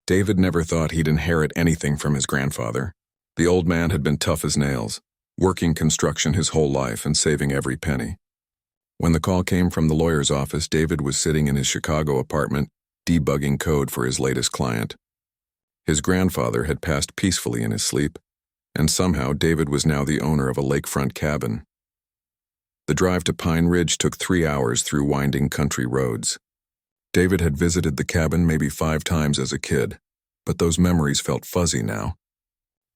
David never thought he'd inherit anything from his grandfather. The old man had been tough as nails, working construction his whole life and saving every penny. When the call came from the lawyer's office, David was sitting in his Chicago apartment, debugging code for his latest client. His grandfather had passed peacefully in his sleep, and somehow David was now the owner of a lakefront cabin. The drive to Pine Ridge took 3 hours through winding country roads. David had visited the cabin maybe 5 times as a kid, but those memories felt fuzzy now.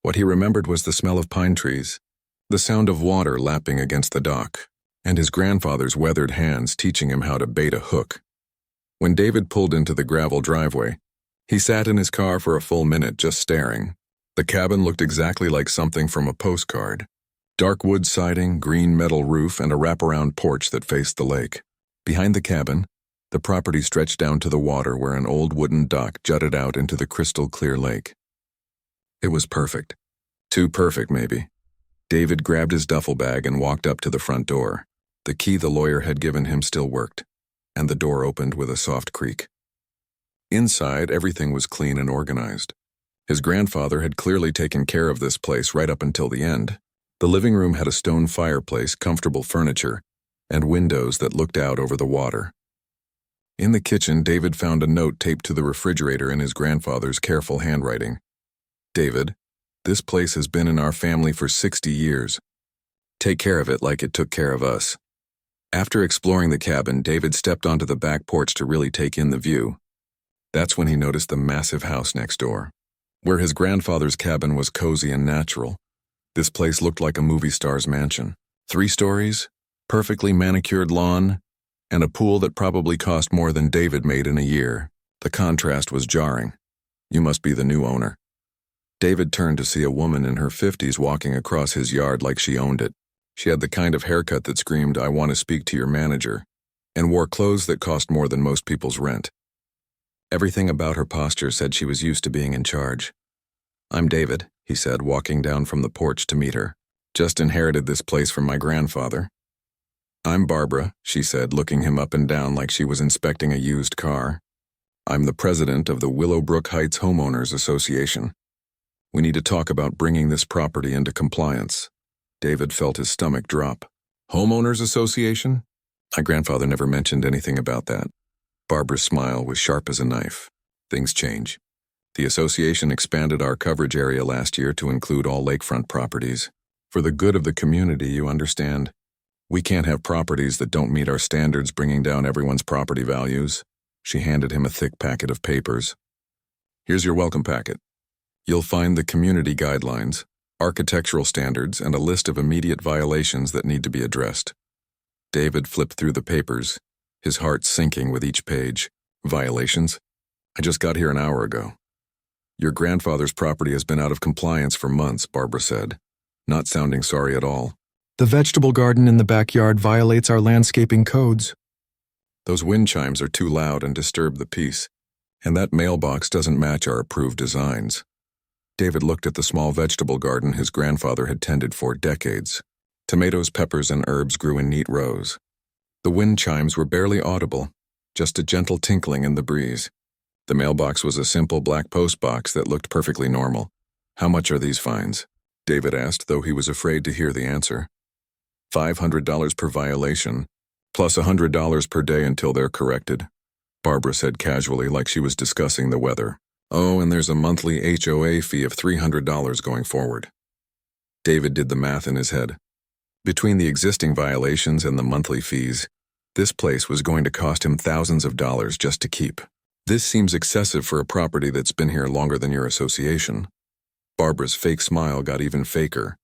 What he remembered was the smell of pine trees, the sound of water lapping against the dock, and his grandfather's weathered hands teaching him how to bait a hook. When David pulled into the gravel driveway, he sat in his car for a full minute just staring. The cabin looked exactly like something from a postcard. Dark wood siding, green metal roof, and a wraparound porch that faced the lake. Behind the cabin, the property stretched down to the water where an old wooden dock jutted out into the crystal-clear lake. It was perfect. Too perfect, maybe. David grabbed his duffel bag and walked up to the front door. The key the lawyer had given him still worked, and the door opened with a soft creak. Inside, everything was clean and organized. His grandfather had clearly taken care of this place right up until the end. The living room had a stone fireplace, comfortable furniture, and windows that looked out over the water. In the kitchen, David found a note taped to the refrigerator in his grandfather's careful handwriting. David, this place has been in our family for 60 years. Take care of it like it took care of us. After exploring the cabin, David stepped onto the back porch to really take in the view. That's when he noticed the massive house next door. Where his grandfather's cabin was cozy and natural, this place looked like a movie star's mansion. 3 stories, perfectly manicured lawn, and a pool that probably cost more than David made in a year. The contrast was jarring. You must be the new owner. David turned to see a woman in her 50s walking across his yard like she owned it. She had the kind of haircut that screamed, "I want to speak to your manager," and wore clothes that cost more than most people's rent. Everything about her posture said she was used to being in charge. "I'm David," he said, walking down from the porch to meet her. "Just inherited this place from my grandfather." "I'm Barbara," she said, looking him up and down like she was inspecting a used car. "I'm the president of the Willowbrook Heights Homeowners Association. We need to talk about bringing this property into compliance." David felt his stomach drop. "Homeowners Association?" "My grandfather never mentioned anything about that." Barbara's smile was sharp as a knife. "Things change. The association expanded our coverage area last year to include all lakefront properties. For the good of the community, you understand. We can't have properties that don't meet our standards, bringing down everyone's property values." She handed him a thick packet of papers. "Here's your welcome packet. You'll find the community guidelines, architectural standards, and a list of immediate violations that need to be addressed." David flipped through the papers, his heart sinking with each page. "Violations? I just got here an hour ago." "Your grandfather's property has been out of compliance for months," Barbara said, not sounding sorry at all. "The vegetable garden in the backyard violates our landscaping codes." "Those wind chimes are too loud and disturb the peace, and that mailbox doesn't match our approved designs." David looked at the small vegetable garden his grandfather had tended for decades. Tomatoes, peppers, and herbs grew in neat rows. The wind chimes were barely audible, just a gentle tinkling in the breeze. The mailbox was a simple black post box that looked perfectly normal. "How much are these fines?" David asked, though he was afraid to hear the answer. $500 per violation, plus $100 per day until they're corrected," Barbara said casually, like she was discussing the weather. "Oh, and there's a monthly HOA fee of $300 going forward." David did the math in his head. Between the existing violations and the monthly fees, this place was going to cost him thousands of dollars just to keep. "This seems excessive for a property that's been here longer than your association." Barbara's fake smile got even faker.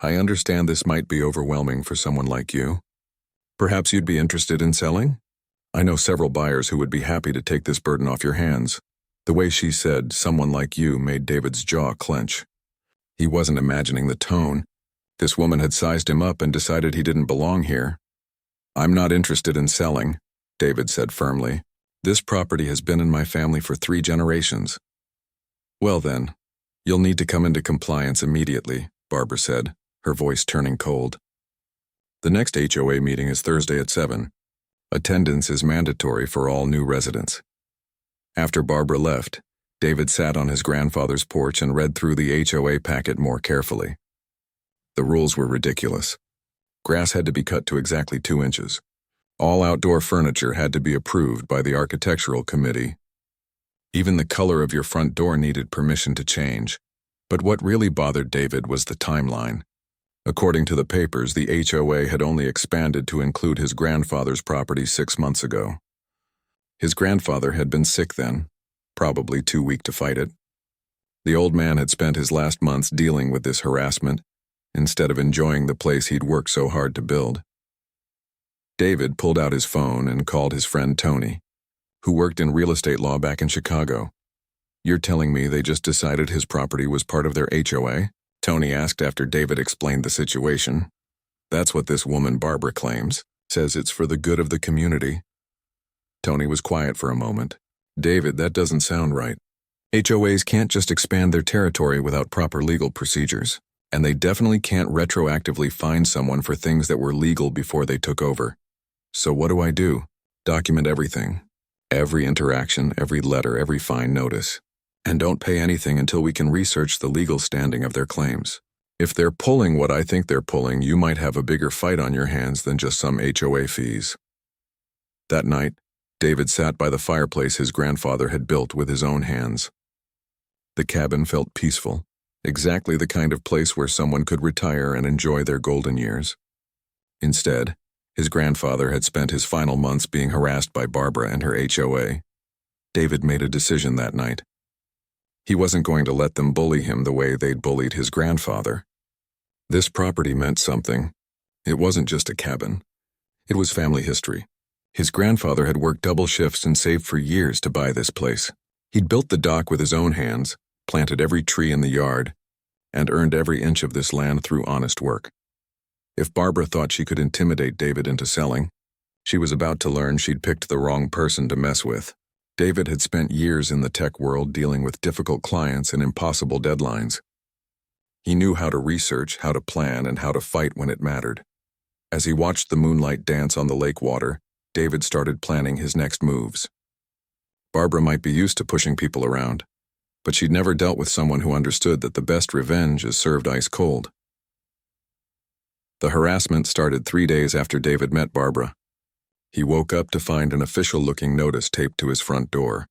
"I understand this might be overwhelming for someone like you. Perhaps you'd be interested in selling? I know several buyers who would be happy to take this burden off your hands." The way she said, "someone like you," made David's jaw clench. He wasn't imagining the tone. This woman had sized him up and decided he didn't belong here. "I'm not interested in selling," David said firmly. "This property has been in my family for 3 generations." "Well then, you'll need to come into compliance immediately," Barbara said, her voice turning cold. "The next HOA meeting is Thursday at 7. Attendance is mandatory for all new residents." After Barbara left, David sat on his grandfather's porch and read through the HOA packet more carefully. The rules were ridiculous. Grass had to be cut to exactly 2 inches. All outdoor furniture had to be approved by the architectural committee. Even the color of your front door needed permission to change. But what really bothered David was the timeline. According to the papers, the HOA had only expanded to include his grandfather's property 6 months ago. His grandfather had been sick then, probably too weak to fight it. The old man had spent his last months dealing with this harassment, instead of enjoying the place he'd worked so hard to build. David pulled out his phone and called his friend Tony, who worked in real estate law back in Chicago. "You're telling me they just decided his property was part of their HOA?" Tony asked after David explained the situation. "That's what this woman Barbara claims, says it's for the good of the community." Tony was quiet for a moment. "David, that doesn't sound right. HOAs can't just expand their territory without proper legal procedures, and they definitely can't retroactively fine someone for things that were legal before they took over. So what do I do? Document everything. Every interaction, every letter, every fine notice. And don't pay anything until we can research the legal standing of their claims. If they're pulling what I think they're pulling, you might have a bigger fight on your hands than just some HOA fees." That night, David sat by the fireplace his grandfather had built with his own hands. The cabin felt peaceful, exactly the kind of place where someone could retire and enjoy their golden years. Instead, his grandfather had spent his final months being harassed by Barbara and her HOA. David made a decision that night. He wasn't going to let them bully him the way they'd bullied his grandfather. This property meant something. It wasn't just a cabin. It was family history. His grandfather had worked double shifts and saved for years to buy this place. He'd built the dock with his own hands, planted every tree in the yard, and earned every inch of this land through honest work. If Barbara thought she could intimidate David into selling, she was about to learn she'd picked the wrong person to mess with. David had spent years in the tech world dealing with difficult clients and impossible deadlines. He knew how to research, how to plan, and how to fight when it mattered. As he watched the moonlight dance on the lake water, David started planning his next moves. Barbara might be used to pushing people around, but she'd never dealt with someone who understood that the best revenge is served ice cold. The harassment started 3 days after David met Barbara. He woke up to find an official-looking notice taped to his front door.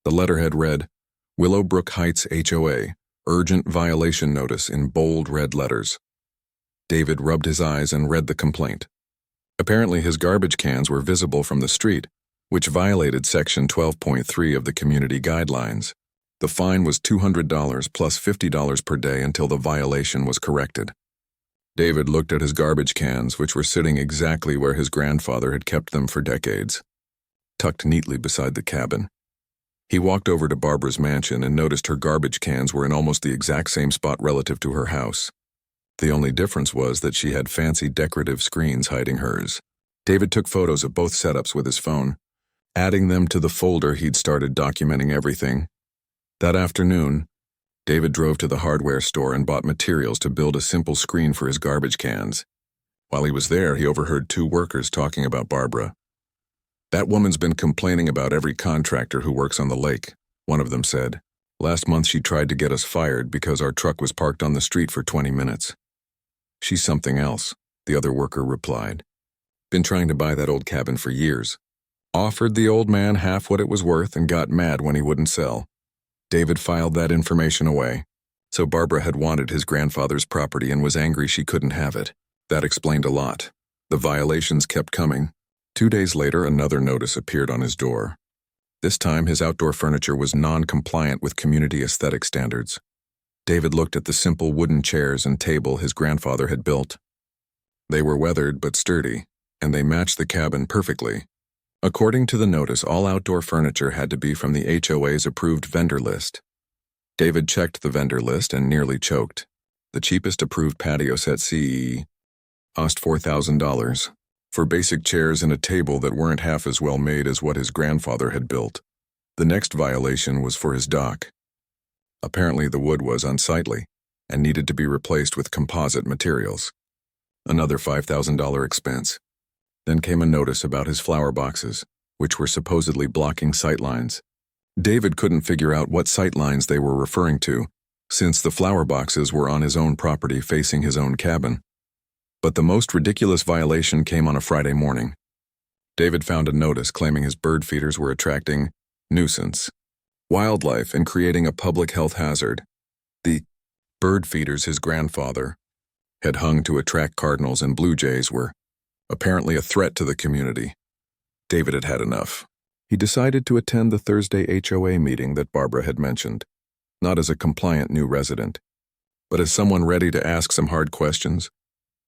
The letterhead read, "Willowbrook Heights HOA, urgent violation notice" in bold red letters. David rubbed his eyes and read the complaint. Apparently his garbage cans were visible from the street, which violated Section 12.3 of the community guidelines. The fine was $200 plus $50 per day until the violation was corrected. David looked at his garbage cans, which were sitting exactly where his grandfather had kept them for decades, tucked neatly beside the cabin. He walked over to Barbara's mansion and noticed her garbage cans were in almost the exact same spot relative to her house. The only difference was that she had fancy decorative screens hiding hers. David took photos of both setups with his phone. Adding them to the folder, he'd started documenting everything. That afternoon, David drove to the hardware store and bought materials to build a simple screen for his garbage cans. While he was there, he overheard 2 workers talking about Barbara. "That woman's been complaining about every contractor who works on the lake," one of them said. "Last month she tried to get us fired because our truck was parked on the street for 20 minutes. "She's something else," the other worker replied. "Been trying to buy that old cabin for years. Offered the old man half what it was worth and got mad when he wouldn't sell." David filed that information away. So Barbara had wanted his grandfather's property and was angry she couldn't have it. That explained a lot. The violations kept coming. 2 days later, another notice appeared on his door. This time, his outdoor furniture was non-compliant with community aesthetic standards. David looked at the simple wooden chairs and table his grandfather had built. They were weathered but sturdy, and they matched the cabin perfectly. According to the notice, all outdoor furniture had to be from the HOA's approved vendor list. David checked the vendor list and nearly choked. The cheapest approved patio set CE cost $4,000 for basic chairs and a table that weren't half as well made as what his grandfather had built. The next violation was for his dock. Apparently the wood was unsightly and needed to be replaced with composite materials. Another $5,000 expense. Then came a notice about his flower boxes, which were supposedly blocking sightlines. David couldn't figure out what sightlines they were referring to, since the flower boxes were on his own property facing his own cabin. But the most ridiculous violation came on a Friday morning. David found a notice claiming his bird feeders were attracting nuisance, wildlife, and creating a public health hazard. The bird feeders his grandfather had hung to attract cardinals and blue jays were apparently a threat to the community. David had had enough. He decided to attend the Thursday HOA meeting that Barbara had mentioned, not as a compliant new resident, but as someone ready to ask some hard questions.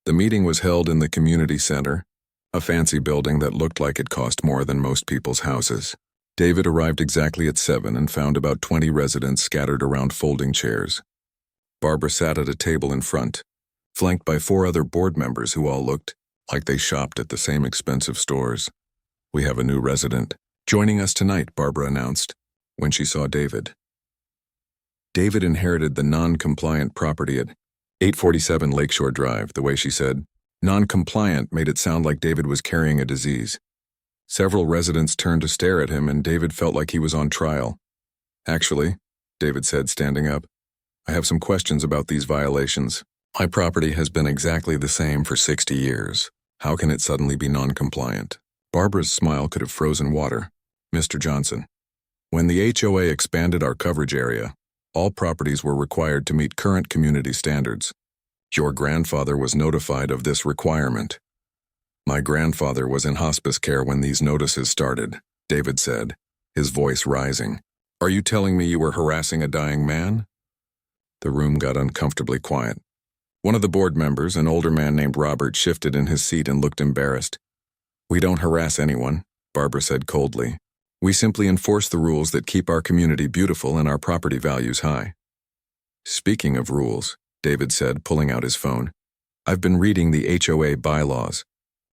The meeting was held in the community center, a fancy building that looked like it cost more than most people's houses. David arrived exactly at 7 and found about 20 residents scattered around folding chairs. Barbara sat at a table in front, flanked by 4 other board members who all looked like they shopped at the same expensive stores. "We have a new resident joining us tonight," Barbara announced when she saw David. David inherited the non-compliant property at 847 Lakeshore Drive. The way she said non-compliant made it sound like David was carrying a disease. Several residents turned to stare at him, and David felt like he was on trial. "Actually," David said, standing up, "I have some questions about these violations. My property has been exactly the same for 60 years. How can it suddenly be non-compliant?" Barbara's smile could have frozen water. "Mr. Johnson, when the HOA expanded our coverage area, all properties were required to meet current community standards. Your grandfather was notified of this requirement." "My grandfather was in hospice care when these notices started," David said, his voice rising. "Are you telling me you were harassing a dying man?" The room got uncomfortably quiet. One of the board members, an older man named Robert, shifted in his seat and looked embarrassed. "We don't harass anyone," Barbara said coldly. "We simply enforce the rules that keep our community beautiful and our property values high." "Speaking of rules," David said, pulling out his phone, "I've been reading the HOA bylaws.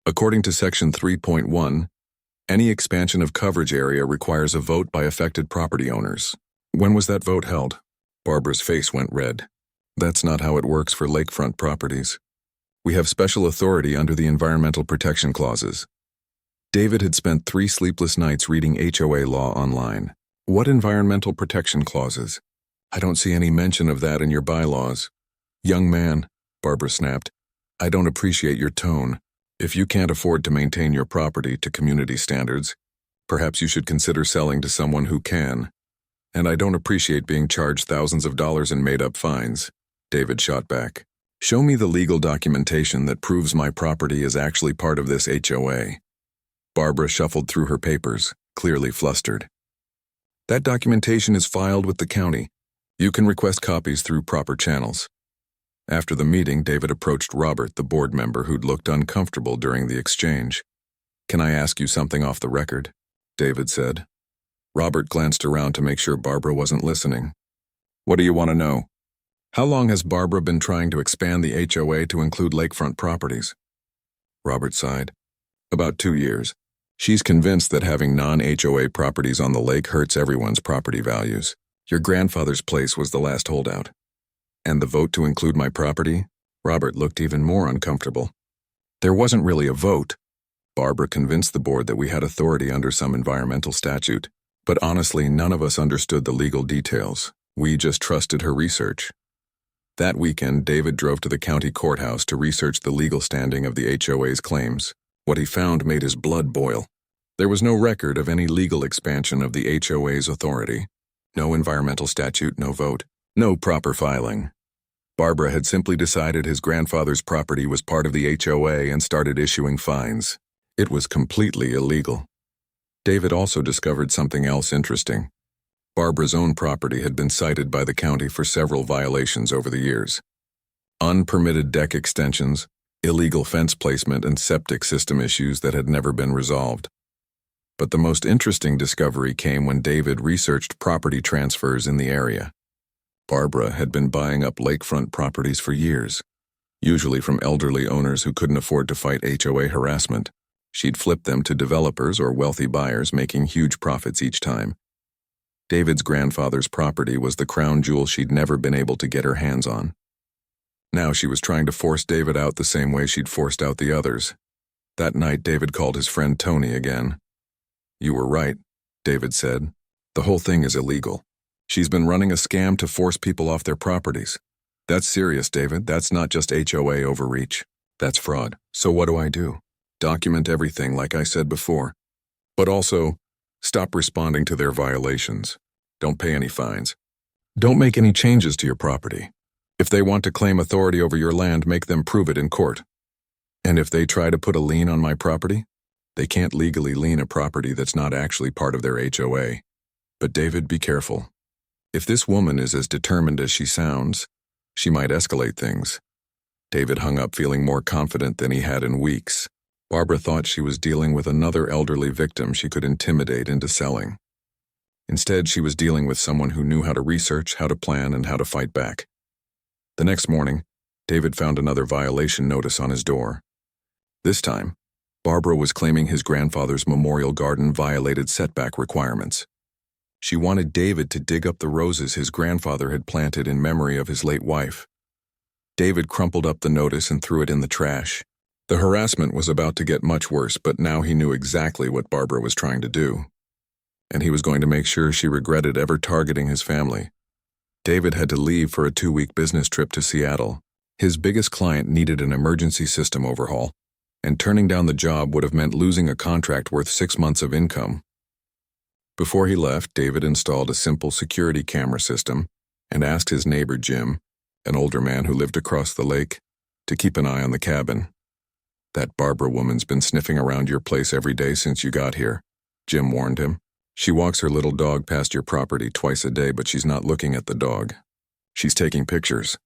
According to Section 3.1, any expansion of coverage area requires a vote by affected property owners. When was that vote held?" Barbara's face went red. "That's not how it works for lakefront properties. We have special authority under the environmental protection clauses." David had spent 3 sleepless nights reading HOA law online. "What environmental protection clauses? I don't see any mention of that in your bylaws." "Young man," Barbara snapped, "I don't appreciate your tone. If you can't afford to maintain your property to community standards, perhaps you should consider selling to someone who can. And I don't appreciate being charged thousands of dollars in made-up fines," David shot back. "Show me the legal documentation that proves my property is actually part of this HOA." Barbara shuffled through her papers, clearly flustered. "That documentation is filed with the county. You can request copies through proper channels." After the meeting, David approached Robert, the board member who'd looked uncomfortable during the exchange. "Can I ask you something off the record?" David said. Robert glanced around to make sure Barbara wasn't listening. "What do you want to know?" "How long has Barbara been trying to expand the HOA to include lakefront properties?" Robert sighed. "About 2 years. She's convinced that having non-HOA properties on the lake hurts everyone's property values. Your grandfather's place was the last holdout." "And the vote to include my property?" Robert looked even more uncomfortable. "There wasn't really a vote. Barbara convinced the board that we had authority under some environmental statute, but honestly, none of us understood the legal details. We just trusted her research." That weekend, David drove to the county courthouse to research the legal standing of the HOA's claims. What he found made his blood boil. There was no record of any legal expansion of the HOA's authority. No environmental statute, no vote, no proper filing. Barbara had simply decided his grandfather's property was part of the HOA and started issuing fines. It was completely illegal. David also discovered something else interesting. Barbara's own property had been cited by the county for several violations over the years. Unpermitted deck extensions, illegal fence placement, and septic system issues that had never been resolved. But the most interesting discovery came when David researched property transfers in the area. Barbara had been buying up lakefront properties for years, usually from elderly owners who couldn't afford to fight HOA harassment. She'd flip them to developers or wealthy buyers, making huge profits each time. David's grandfather's property was the crown jewel she'd never been able to get her hands on. Now she was trying to force David out the same way she'd forced out the others. That night, David called his friend Tony again. "You were right," David said. The whole thing is illegal. She's been running a scam to force people off their properties. That's serious, David. That's not just HOA overreach. That's fraud. So what do I do? Document everything like I said before. But also, stop responding to their violations. Don't pay any fines. Don't make any changes to your property. If they want to claim authority over your land, make them prove it in court. And if they try to put a lien on my property, they can't legally lien a property that's not actually part of their HOA. But David, be careful. If this woman is as determined as she sounds, she might escalate things. David hung up feeling more confident than he had in weeks. Barbara thought she was dealing with another elderly victim she could intimidate into selling. Instead, she was dealing with someone who knew how to research, how to plan, and how to fight back. The next morning, David found another violation notice on his door. This time, Barbara was claiming his grandfather's memorial garden violated setback requirements. She wanted David to dig up the roses his grandfather had planted in memory of his late wife. David crumpled up the notice and threw it in the trash. The harassment was about to get much worse, but now he knew exactly what Barbara was trying to do. And he was going to make sure she regretted ever targeting his family. David had to leave for a 2-week business trip to Seattle. His biggest client needed an emergency system overhaul, and turning down the job would have meant losing a contract worth 6 months of income. Before he left, David installed a simple security camera system and asked his neighbor Jim, an older man who lived across the lake, to keep an eye on the cabin. "That Barbara woman's been sniffing around your place every day since you got here," Jim warned him. "She walks her little dog past your property twice a day, but she's not looking at the dog. She's taking pictures."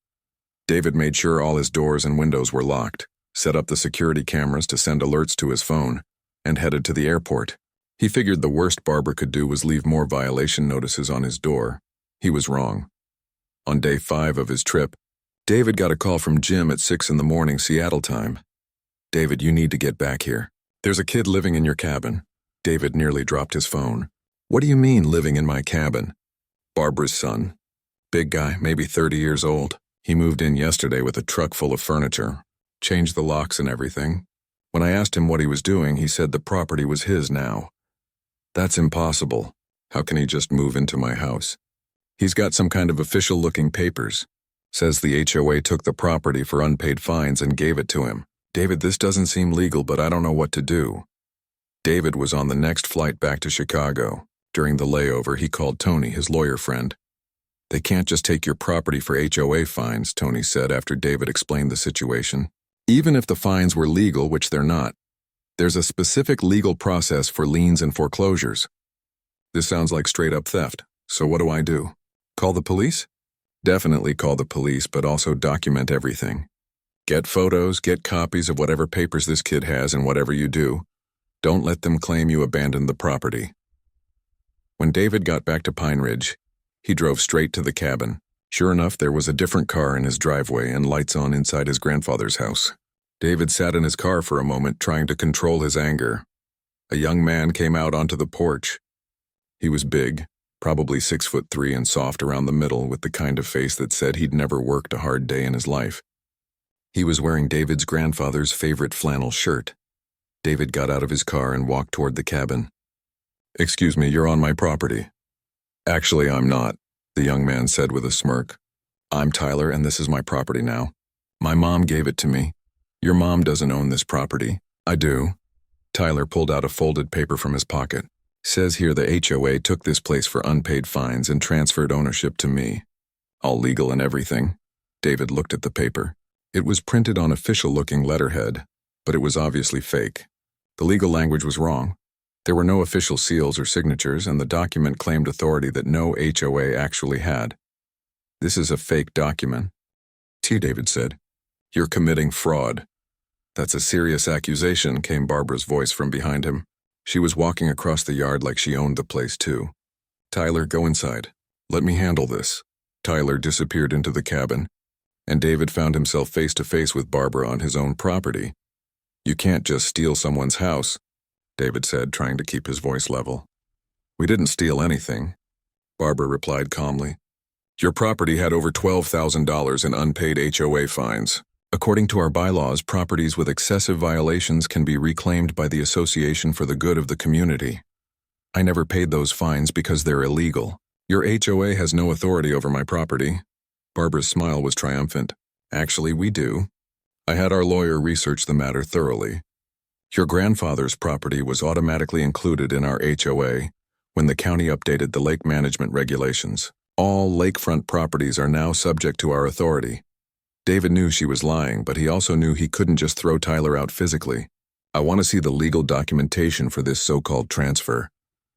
David made sure all his doors and windows were locked, set up the security cameras to send alerts to his phone, and headed to the airport. He figured the worst Barbara could do was leave more violation notices on his door. He was wrong. On day 5 of his trip, David got a call from Jim at 6 a.m. Seattle time. "David, you need to get back here. There's a kid living in your cabin." David nearly dropped his phone. "What do you mean, living in my cabin?" "Barbara's son. Big guy, maybe 30 years old. He moved in yesterday with a truck full of furniture. Changed the locks and everything. When I asked him what he was doing, he said the property was his now." "That's impossible. How can he just move into my house?" "He's got some kind of official-looking papers. Says the HOA took the property for unpaid fines and gave it to him." "David, this doesn't seem legal, but I don't know what to do." David was on the next flight back to Chicago. During the layover, he called Tony, his lawyer friend. "They can't just take your property for HOA fines," Tony said after David explained the situation. "Even if the fines were legal, which they're not, there's a specific legal process for liens and foreclosures." "This sounds like straight-up theft. So what do I do? Call the police?" "Definitely call the police, but also document everything. Get photos, get copies of whatever papers this kid has, and whatever you do, don't let them claim you abandoned the property." When David got back to Pine Ridge, he drove straight to the cabin. Sure enough, there was a different car in his driveway and lights on inside his grandfather's house. David sat in his car for a moment, trying to control his anger. A young man came out onto the porch. He was big, probably 6'3" and soft around the middle, with the kind of face that said he'd never worked a hard day in his life. He was wearing David's grandfather's favorite flannel shirt. David got out of his car and walked toward the cabin. "Excuse me, you're on my property." "Actually, I'm not," the young man said with a smirk. "I'm Tyler, and this is my property now. My mom gave it to me." "Your mom doesn't own this property." "I do." Tyler pulled out a folded paper from his pocket. "Says here the HOA took this place for unpaid fines and transferred ownership to me. All legal and everything." David looked at the paper. It was printed on official-looking letterhead, but it was obviously fake. The legal language was wrong. There were no official seals or signatures, and the document claimed authority that no HOA actually had. "This is a fake document." David said. "You're committing fraud." "That's a serious accusation," came Barbara's voice from behind him. She was walking across the yard like she owned the place too. "Tyler, go inside. Let me handle this." Tyler disappeared into the cabin, and David found himself face to face with Barbara on his own property. "You can't just steal someone's house," David said, trying to keep his voice level. "We didn't steal anything," Barbara replied calmly. "Your property had over $12,000 in unpaid HOA fines. According to our bylaws, properties with excessive violations can be reclaimed by the Association for the Good of the Community. I never paid those fines because they're illegal. Your HOA has no authority over my property. Barbara's smile was triumphant. Actually, we do. I had our lawyer research the matter thoroughly. Your grandfather's property was automatically included in our HOA when the county updated the lake management regulations. All lakefront properties are now subject to our authority. David knew she was lying, but he also knew he couldn't just throw Tyler out physically. I want to see the legal documentation for this so-called transfer.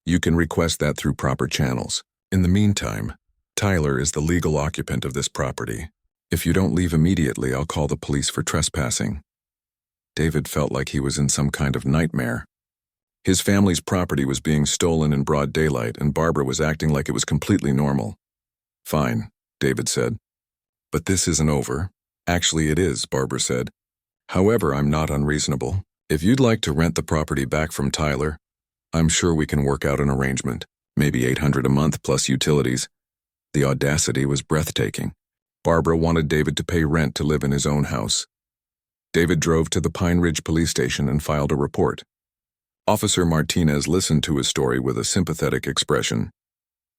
You can request that through proper channels. In the meantime, Tyler is the legal occupant of this property. If you don't leave immediately, I'll call the police for trespassing. David felt like he was in some kind of nightmare. His family's property was being stolen in broad daylight, and Barbara was acting like it was completely normal. Fine, David said. But this isn't over. Actually, it is, Barbara said. However, I'm not unreasonable. If you'd like to rent the property back from Tyler, I'm sure we can work out an arrangement. Maybe $800 a month plus utilities. The audacity was breathtaking. Barbara wanted David to pay rent to live in his own house. David drove to the Pine Ridge police station and filed a report. Officer Martinez listened to his story with a sympathetic expression.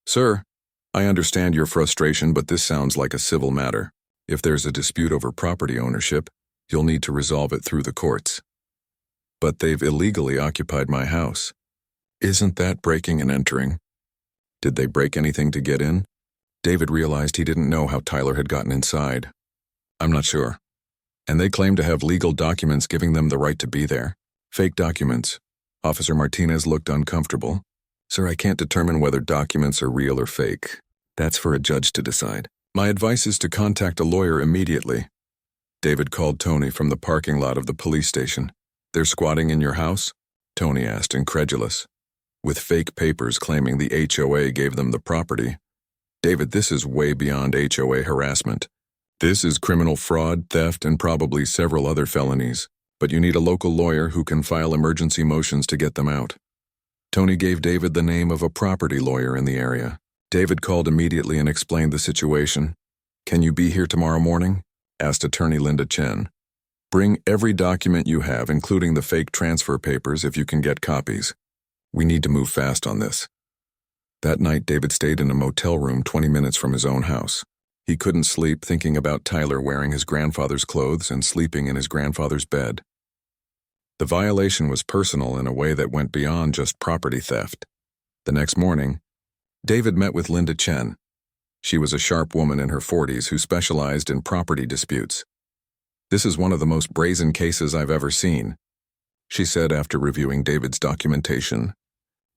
Sir, I understand your frustration, but this sounds like a civil matter. If there's a dispute over property ownership, you'll need to resolve it through the courts. But they've illegally occupied my house. Isn't that breaking and entering? Did they break anything to get in? David realized he didn't know how Tyler had gotten inside. I'm not sure. And they claim to have legal documents giving them the right to be there. Fake documents. Officer Martinez looked uncomfortable. Sir, I can't determine whether documents are real or fake. That's for a judge to decide. My advice is to contact a lawyer immediately. David called Tony from the parking lot of the police station. They're squatting in your house? Tony asked, incredulous. With fake papers claiming the HOA gave them the property. David, this is way beyond HOA harassment. This is criminal fraud, theft, and probably several other felonies. But you need a local lawyer who can file emergency motions to get them out. Tony gave David the name of a property lawyer in the area. David called immediately and explained the situation. Can you be here tomorrow morning? Asked attorney Linda Chen. Bring every document you have, including the fake transfer papers if you can get copies. We need to move fast on this. That night, David stayed in a motel room 20 minutes from his own house. He couldn't sleep, thinking about Tyler wearing his grandfather's clothes and sleeping in his grandfather's bed. The violation was personal in a way that went beyond just property theft. The next morning, David met with Linda Chen. She was a sharp woman in her 40s who specialized in property disputes. This is one of the most brazen cases I've ever seen, she said after reviewing David's documentation.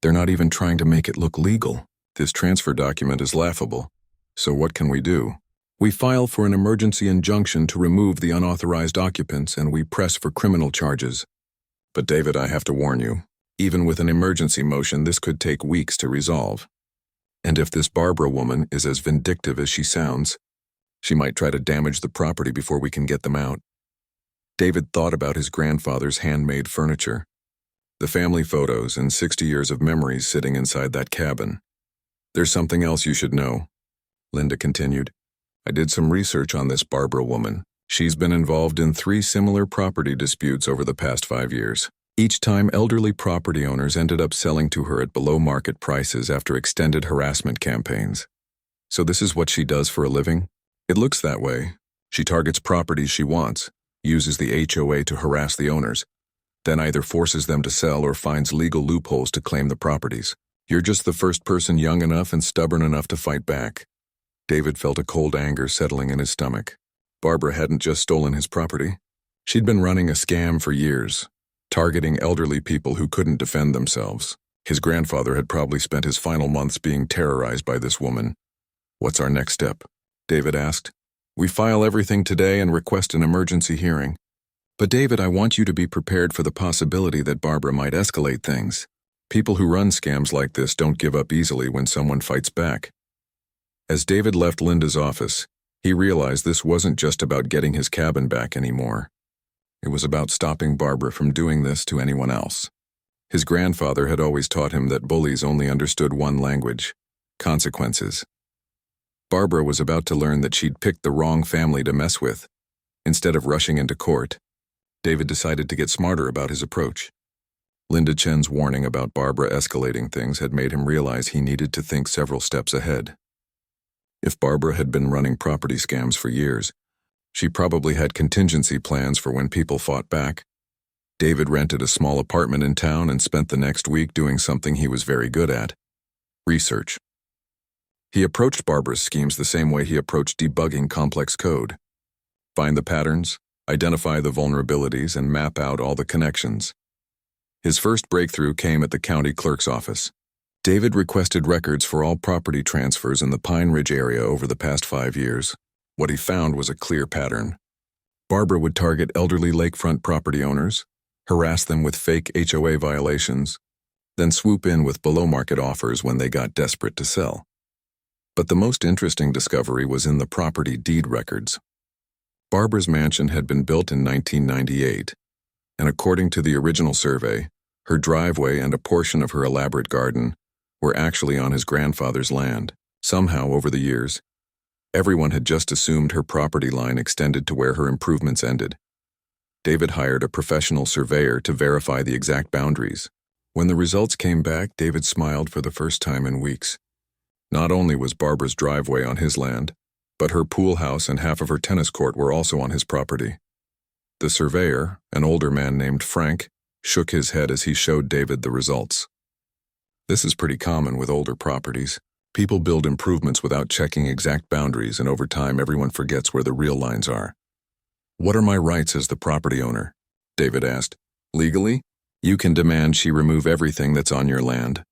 They're not even trying to make it look legal. This transfer document is laughable. So what can we do? We file for an emergency injunction to remove the unauthorized occupants, and we press for criminal charges. But David, I have to warn you, even with an emergency motion, this could take weeks to resolve. And if this Barbara woman is as vindictive as she sounds, she might try to damage the property before we can get them out. David thought about his grandfather's handmade furniture, the family photos and 60 years of memories sitting inside that cabin. There's something else you should know, Linda continued. I did some research on this Barbara woman. She's been involved in 3 similar property disputes over the past 5 years. Each time, elderly property owners ended up selling to her at below-market prices after extended harassment campaigns. So this is what she does for a living? It looks that way. She targets properties she wants, uses the HOA to harass the owners, then either forces them to sell or finds legal loopholes to claim the properties. You're just the first person young enough and stubborn enough to fight back. David felt a cold anger settling in his stomach. Barbara hadn't just stolen his property. She'd been running a scam for years, targeting elderly people who couldn't defend themselves. His grandfather had probably spent his final months being terrorized by this woman. What's our next step? David asked. We file everything today and request an emergency hearing. But David, I want you to be prepared for the possibility that Barbara might escalate things. People who run scams like this don't give up easily when someone fights back. As David left Linda's office, he realized this wasn't just about getting his cabin back anymore. It was about stopping Barbara from doing this to anyone else. His grandfather had always taught him that bullies only understood one language: consequences. Barbara was about to learn that she'd picked the wrong family to mess with. Instead of rushing into court, David decided to get smarter about his approach. Linda Chen's warning about Barbara escalating things had made him realize he needed to think several steps ahead. If Barbara had been running property scams for years, she probably had contingency plans for when people fought back. David rented a small apartment in town and spent the next week doing something he was very good at: research. He approached Barbara's schemes the same way he approached debugging complex code: find the patterns, identify the vulnerabilities, and map out all the connections. His first breakthrough came at the county clerk's office. David requested records for all property transfers in the Pine Ridge area over the past 5 years. What he found was a clear pattern. Barbara would target elderly lakefront property owners, harass them with fake HOA violations, then swoop in with below-market offers when they got desperate to sell. But the most interesting discovery was in the property deed records. Barbara's mansion had been built in 1998, and according to the original survey, her driveway and a portion of her elaborate garden were actually on his grandfather's land. Somehow, over the years, everyone had just assumed her property line extended to where her improvements ended. David hired a professional surveyor to verify the exact boundaries. When the results came back, David smiled for the first time in weeks. Not only was Barbara's driveway on his land, but her pool house and half of her tennis court were also on his property. The surveyor, an older man named Frank, shook his head as he showed David the results. This is pretty common with older properties. People build improvements without checking exact boundaries, and over time everyone forgets where the real lines are. "What are my rights as the property owner?" David asked. "Legally, you can demand she remove everything that's on your land,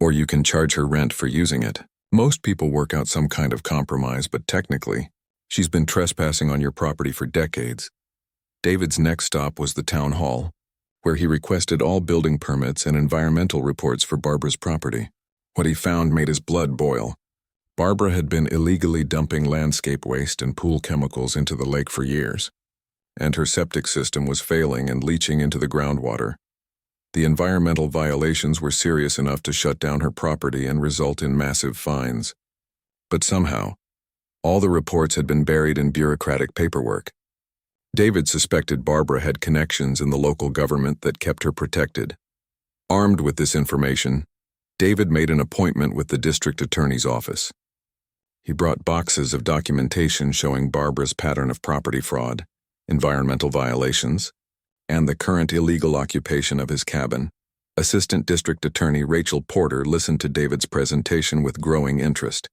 or you can charge her rent for using it. Most people work out some kind of compromise, but technically, she's been trespassing on your property for decades." David's next stop was the town hall, where he requested all building permits and environmental reports for Barbara's property. What he found made his blood boil. Barbara had been illegally dumping landscape waste and pool chemicals into the lake for years, and her septic system was failing and leaching into the groundwater. The environmental violations were serious enough to shut down her property and result in massive fines. But somehow, all the reports had been buried in bureaucratic paperwork. David suspected Barbara had connections in the local government that kept her protected. Armed with this information, David made an appointment with the district attorney's office. He brought boxes of documentation showing Barbara's pattern of property fraud, environmental violations, and the current illegal occupation of his cabin. Assistant District Attorney Rachel Porter listened to David's presentation with growing interest.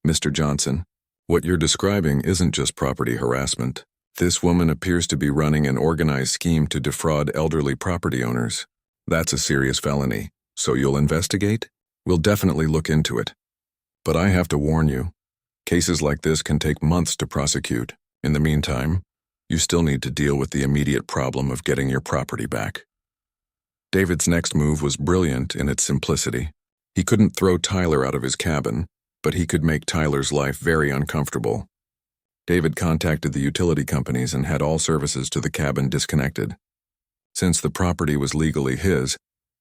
"Mr. Johnson, what you're describing isn't just property harassment. This woman appears to be running an organized scheme to defraud elderly property owners. That's a serious felony. So you'll investigate? We'll definitely look into it. But I have to warn you, cases like this can take months to prosecute. In the meantime, you still need to deal with the immediate problem of getting your property back." David's next move was brilliant in its simplicity. He couldn't throw Tyler out of his cabin, but he could make Tyler's life very uncomfortable. David contacted the utility companies and had all services to the cabin disconnected. Since the property was legally his,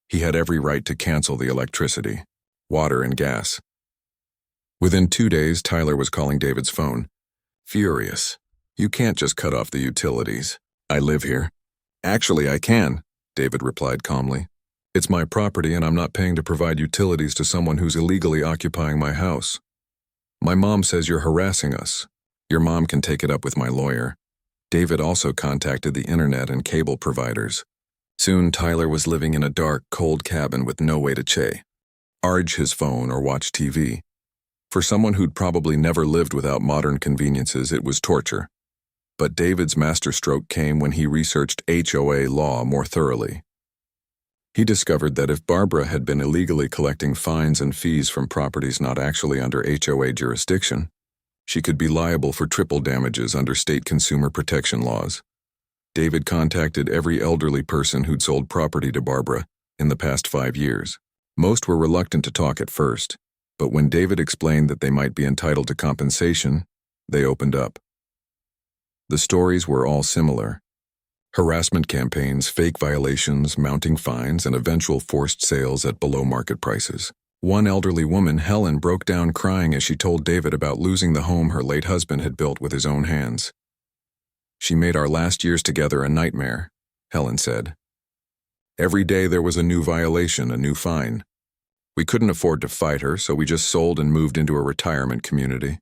he had every right to cancel the electricity, water, and gas. Within 2 days, Tyler was calling David's phone. Furious. "You can't just cut off the utilities. I live here." "Actually, I can," David replied calmly. "It's my property and I'm not paying to provide utilities to someone who's illegally occupying my house. My mom says you're harassing us. Your mom can take it up with my lawyer." David also contacted the internet and cable providers. Soon, Tyler was living in a dark, cold cabin with no way to charge his phone or watch TV. For someone who'd probably never lived without modern conveniences, it was torture. But David's masterstroke came when he researched HOA law more thoroughly. He discovered that if Barbara had been illegally collecting fines and fees from properties not actually under HOA jurisdiction, she could be liable for triple damages under state consumer protection laws. David contacted every elderly person who'd sold property to Barbara in the past 5 years. Most were reluctant to talk at first, but when David explained that they might be entitled to compensation, they opened up. The stories were all similar: harassment campaigns, fake violations, mounting fines, and eventual forced sales at below-market prices. One elderly woman, Helen, broke down crying as she told David about losing the home her late husband had built with his own hands. "She made our last years together a nightmare," Helen said. Every day there was a new violation, a new fine. We couldn't afford to fight her, so we just sold and moved into a retirement community.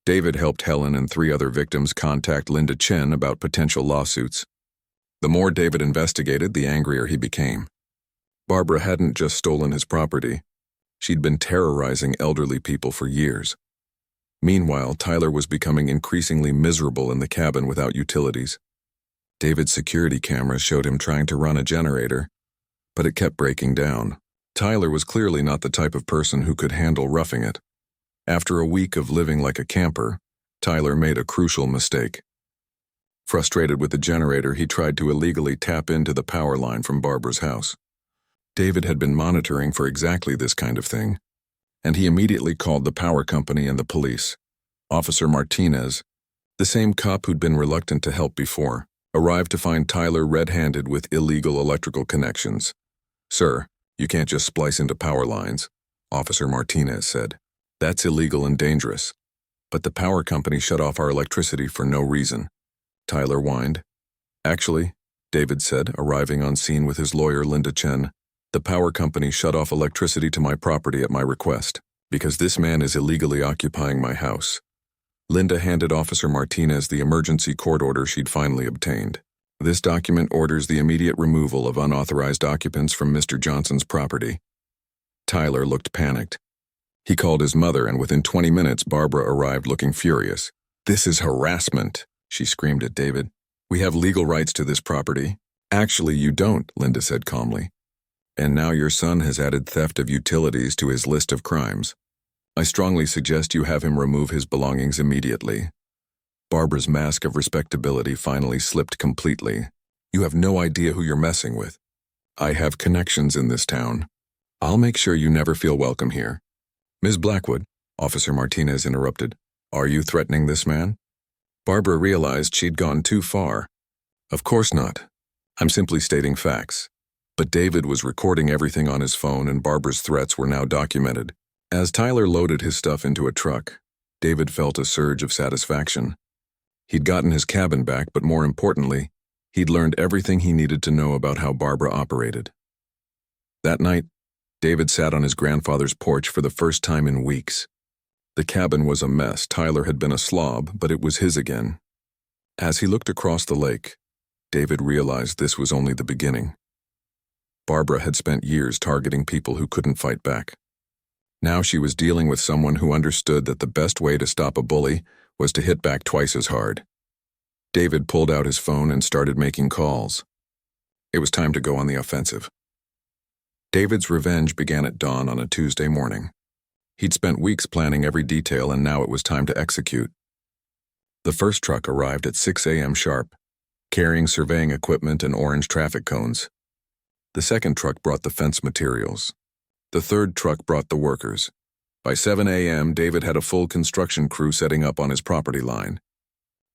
David helped Helen and 3 other victims contact Linda Chen about potential lawsuits. The more David investigated, the angrier he became. Barbara hadn't just stolen his property. She'd been terrorizing elderly people for years. Meanwhile, Tyler was becoming increasingly miserable in the cabin without utilities. David's security cameras showed him trying to run a generator, but it kept breaking down. Tyler was clearly not the type of person who could handle roughing it. After a week of living like a camper, Tyler made a crucial mistake. Frustrated with the generator, he tried to illegally tap into the power line from Barbara's house. David had been monitoring for exactly this kind of thing, and he immediately called the power company and the police. Officer Martinez, the same cop who'd been reluctant to help before, arrived to find Tyler red-handed with illegal electrical connections. "Sir, you can't just splice into power lines," Officer Martinez said. "That's illegal and dangerous." "But the power company shut off our electricity for no reason," Tyler whined. "Actually," David said, arriving on scene with his lawyer Linda Chen, "the power company shut off electricity to my property at my request, because this man is illegally occupying my house." Linda handed Officer Martinez the emergency court order she'd finally obtained. "This document orders the immediate removal of unauthorized occupants from Mr. Johnson's property." Tyler looked panicked. He called his mother, and within 20 minutes, Barbara arrived looking furious. "This is harassment," she screamed at David. "We have legal rights to this property." "Actually, you don't," Linda said calmly. "And now your son has added theft of utilities to his list of crimes. I strongly suggest you have him remove his belongings immediately." Barbara's mask of respectability finally slipped completely. "You have no idea who you're messing with. I have connections in this town. I'll make sure you never feel welcome here." "Ms. Blackwood," Officer Martinez interrupted, "are you threatening this man?" Barbara realized she'd gone too far. "Of course not. I'm simply stating facts." But David was recording everything on his phone, and Barbara's threats were now documented. As Tyler loaded his stuff into a truck, David felt a surge of satisfaction. He'd gotten his cabin back, but more importantly, he'd learned everything he needed to know about how Barbara operated. That night, David sat on his grandfather's porch for the first time in weeks. The cabin was a mess. Tyler had been a slob, but it was his again. As he looked across the lake, David realized this was only the beginning. Barbara had spent years targeting people who couldn't fight back. Now she was dealing with someone who understood that the best way to stop a bully was to hit back twice as hard. David pulled out his phone and started making calls. It was time to go on the offensive. David's revenge began at dawn on a Tuesday morning. He'd spent weeks planning every detail, and now it was time to execute. The first truck arrived at 6 a.m. sharp, carrying surveying equipment and orange traffic cones. The second truck brought the fence materials. The third truck brought the workers. By 7 a.m., David had a full construction crew setting up on his property line.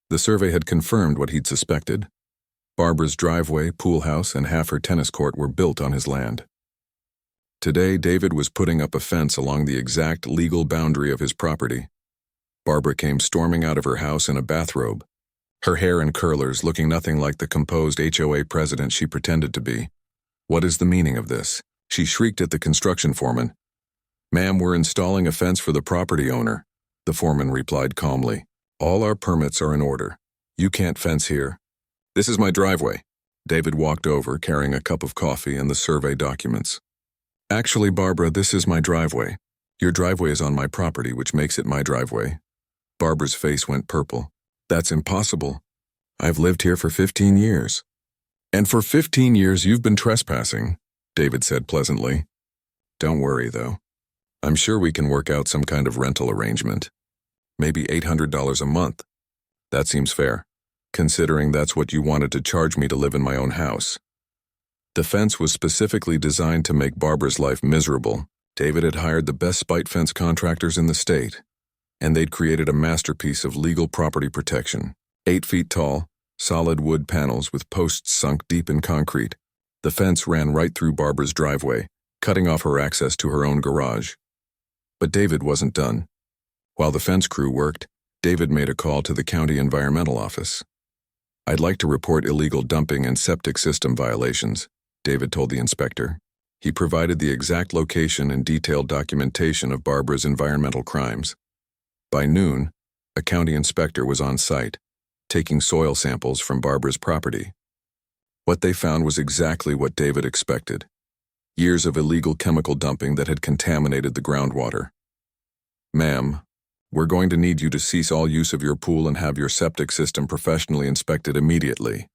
The survey had confirmed what he'd suspected. Barbara's driveway, pool house, and half her tennis court were built on his land. Today, David was putting up a fence along the exact legal boundary of his property. Barbara came storming out of her house in a bathrobe, her hair in curlers, looking nothing like the composed HOA president she pretended to be. "What is the meaning of this?" she shrieked at the construction foreman. "Ma'am, we're installing a fence for the property owner," the foreman replied calmly. "All our permits are in order. You can't fence here." "This is my driveway." David walked over, carrying a cup of coffee and the survey documents. "Actually, Barbara, this is my driveway. Your driveway is on my property, which makes it my driveway." Barbara's face went purple. "That's impossible. I've lived here for 15 years. "And for 15 years you've been trespassing," David said pleasantly. "Don't worry, though. I'm sure we can work out some kind of rental arrangement. Maybe $800 a month. That seems fair, considering that's what you wanted to charge me to live in my own house." The fence was specifically designed to make Barbara's life miserable. David had hired the best spite fence contractors in the state, and they'd created a masterpiece of legal property protection. 8 feet tall, solid wood panels with posts sunk deep in concrete. The fence ran right through Barbara's driveway, cutting off her access to her own garage. But David wasn't done. While the fence crew worked, David made a call to the county environmental office. "I'd like to report illegal dumping and septic system violations. David told the inspector. He provided the exact location and detailed documentation of Barbara's environmental crimes. By noon, a county inspector was on site, taking soil samples from Barbara's property. What they found was exactly what David expected: years of illegal chemical dumping that had contaminated the groundwater. "Ma'am, we're going to need you to cease all use of your pool and have your septic system professionally inspected immediately,"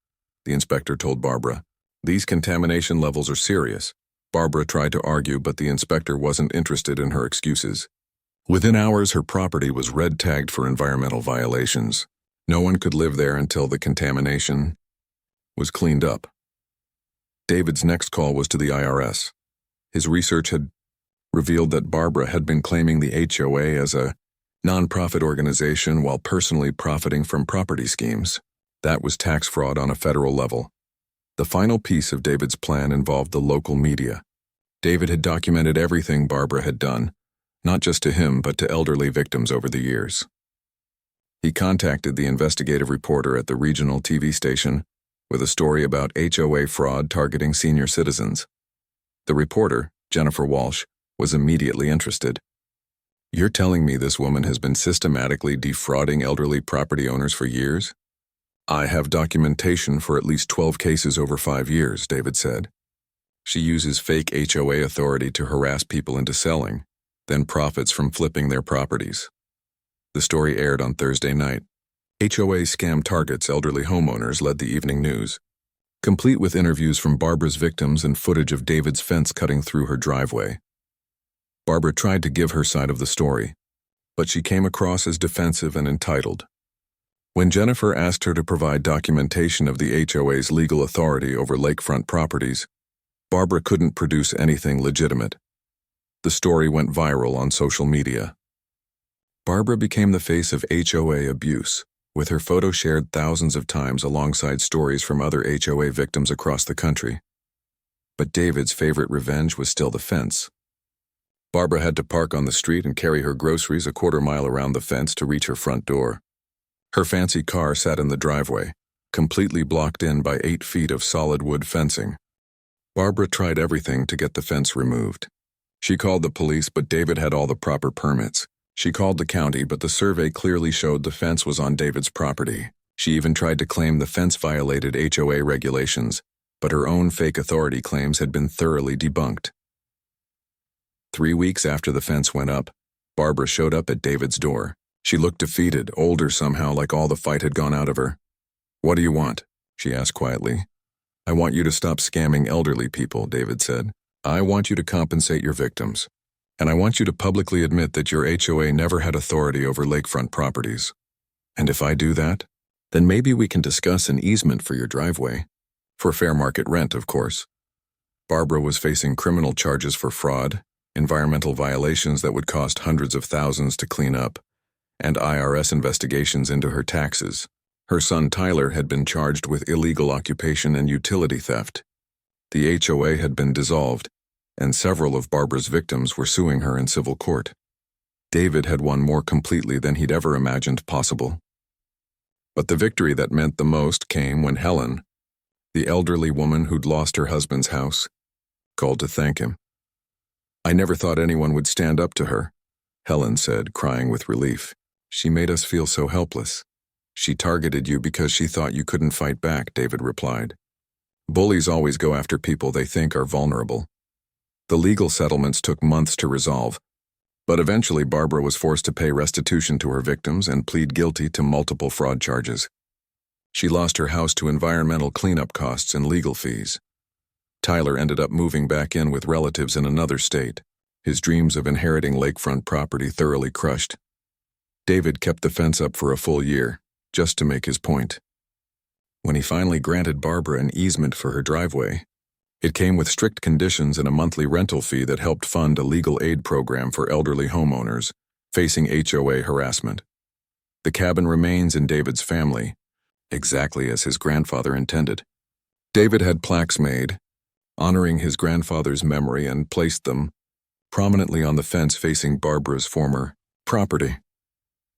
the inspector told Barbara. "These contamination levels are serious." Barbara tried to argue, but the inspector wasn't interested in her excuses. Within hours, her property was red-tagged for environmental violations. No one could live there until the contamination was cleaned up. David's next call was to the IRS. His research had revealed that Barbara had been claiming the HOA as a nonprofit organization while personally profiting from property schemes. That was tax fraud on a federal level. The final piece of David's plan involved the local media. David had documented everything Barbara had done, not just to him but to elderly victims over the years. He contacted the investigative reporter at the regional TV station with a story about HOA fraud targeting senior citizens. The reporter, Jennifer Walsh, was immediately interested. "You're telling me this woman has been systematically defrauding elderly property owners for years?" "I have documentation for at least 12 cases over 5 years, David said. "She uses fake HOA authority to harass people into selling, then profits from flipping their properties." The story aired on Thursday night. HOA scam targets elderly homeowners led the evening news, complete with interviews from Barbara's victims and footage of David's fence cutting through her driveway. Barbara tried to give her side of the story, but she came across as defensive and entitled. When Jennifer asked her to provide documentation of the HOA's legal authority over lakefront properties, Barbara couldn't produce anything legitimate. The story went viral on social media. Barbara became the face of HOA abuse, with her photo shared thousands of times alongside stories from other HOA victims across the country. But David's favorite revenge was still the fence. Barbara had to park on the street and carry her groceries a quarter-mile around the fence to reach her front door. Her fancy car sat in the driveway, completely blocked in by 8 feet of solid wood fencing. Barbara tried everything to get the fence removed. She called the police, but David had all the proper permits. She called the county, but the survey clearly showed the fence was on David's property. She even tried to claim the fence violated HOA regulations, but her own fake authority claims had been thoroughly debunked. 3 weeks after the fence went up, Barbara showed up at David's door. She looked defeated, older somehow, like all the fight had gone out of her. "What do you want?" she asked quietly. "I want you to stop scamming elderly people," David said. "I want you to compensate your victims. And I want you to publicly admit that your HOA never had authority over lakefront properties. And if I do that, then maybe we can discuss an easement for your driveway. For fair market rent, of course." Barbara was facing criminal charges for fraud, environmental violations that would cost hundreds of thousands to clean up, and IRS investigations into her taxes. Her son Tyler had been charged with illegal occupation and utility theft. The HOA had been dissolved, and several of Barbara's victims were suing her in civil court. David had won more completely than he'd ever imagined possible. But the victory that meant the most came when Helen, the elderly woman who'd lost her husband's house, called to thank him. "I never thought anyone would stand up to her," Helen said, crying with relief. "She made us feel so helpless." "She targeted you because she thought you couldn't fight back," David replied. "Bullies always go after people they think are vulnerable." The legal settlements took months to resolve, but eventually Barbara was forced to pay restitution to her victims and plead guilty to multiple fraud charges. She lost her house to environmental cleanup costs and legal fees. Tyler ended up moving back in with relatives in another state, his dreams of inheriting lakefront property thoroughly crushed. David kept the fence up for a full year, just to make his point. When he finally granted Barbara an easement for her driveway, it came with strict conditions and a monthly rental fee that helped fund a legal aid program for elderly homeowners facing HOA harassment. The cabin remains in David's family, exactly as his grandfather intended. David had plaques made, honoring his grandfather's memory, and placed them prominently on the fence facing Barbara's former property.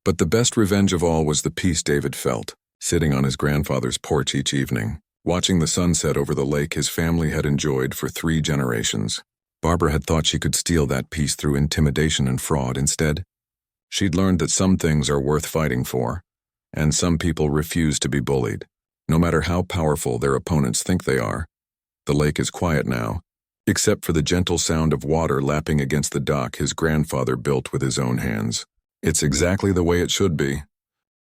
But the best revenge of all was the peace David felt, sitting on his grandfather's porch each evening, watching the sunset over the lake his family had enjoyed for 3 generations. Barbara had thought she could steal that peace through intimidation and fraud. Instead, she'd learned that some things are worth fighting for, and some people refuse to be bullied, no matter how powerful their opponents think they are. The lake is quiet now, except for the gentle sound of water lapping against the dock his grandfather built with his own hands. It's exactly the way it should be,